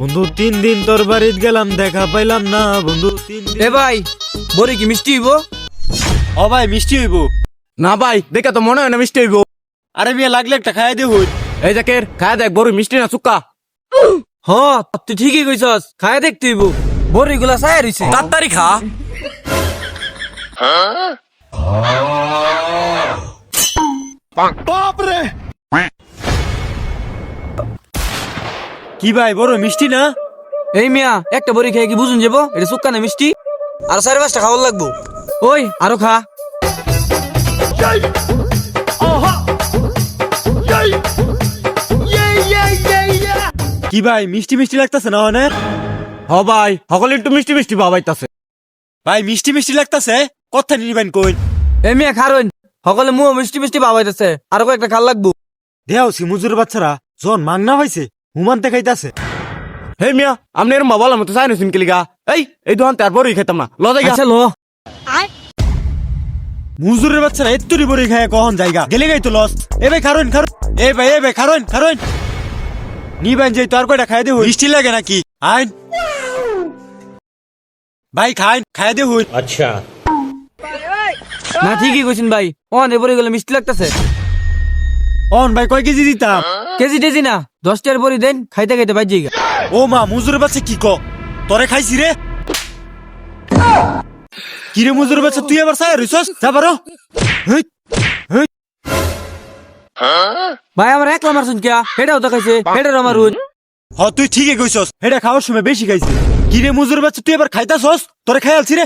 বন্ধু 3 দিন তোর বাড়িত গেলাম দেখা পাইলাম না বন্ধু 3 দিন। এ ভাই বড়ি কি মিষ্টি হইব? ও ভাই মিষ্টি হইব না ভাই দেখে তো মনে হয় না মিষ্টি হইব। আরে বিয়ে লাগলে একটা খাইয়া দে হই এই জাকের খায় দেখ বড় মিষ্টি না চুক্কা। হ তুই ঠিকই কইছস, খায় দেখতে হইব। বড়ি গুলা ছায়া রইছে। তাড়াতাড়ি খা। কি ভাই বড় মিষ্টি না? এই মিয়া একটা বড়ি খেয়ে কি বুঝুন যাবো এটা সুক্কা না মিষ্টি? আর 4-5টা খাওয়ার লাগবো। ওই আরো খা। কি ভাই মিষ্টি মিষ্টি লাগতাছে না অনেক? হ ভাই সকলে একটু মিষ্টি মিষ্টি বাবাইতাছে। ভাই মিষ্টি মিষ্টি লাগতাছে কথা নিবেন কই? এই মিয়া খারুন সকলে মুহ মিষ্টি মিষ্টি বাবাইতেছে, আরো কয়েকটা খাল লাগবো। দেওছি মুজুর বাচ্চারা জন মাংনা হইছে হুমান দেখাইতাছে। হে মিয়া আপনি এরম বাবা মতো চাই নছিন কিলিগা। এই দোকান তার বড়ই খেতাম না লজাই গা। আচ্ছা লো মুজুরের বাচ্চারা এত্তরি বড়ি খায় কখন জায়গা গেলে গাই তো লস। এ ভাই খারুন খারুন এ ভাই খারুন খারুন নিবেন যে তোর কয়টা খাই দে হই মিষ্টি লাগে নাকি আইন ভাই খাইন খাই দে হই। না ঠিকই কইছেন ভাই, ও নে বড়ি গুলো মিষ্টি লাগতেছে। অন ভাই কয় কেজি দিতাম? কেজি টেজি না 10 টাকার বড়ি দেন, খাইতে খাইতে বাজি গা। ও মা মুজুরের বাচ্চা কি ক তোরে খাইছি রে? কিরে মুজুরের বাচ্চা তুই আবার সায়া রইছস যা পারো। ভাই আমার একলা মারছুন কিয়া, হেডাও তো খাইছে হেডার মারুন। হ তুই ঠিকই কইছস এটা খাওয়ার সময় বেশি খাইছি। কিরে মুজুরের বাচ্চা তুই আবার খাইতাছস তোরে খাইয়ালছি রে।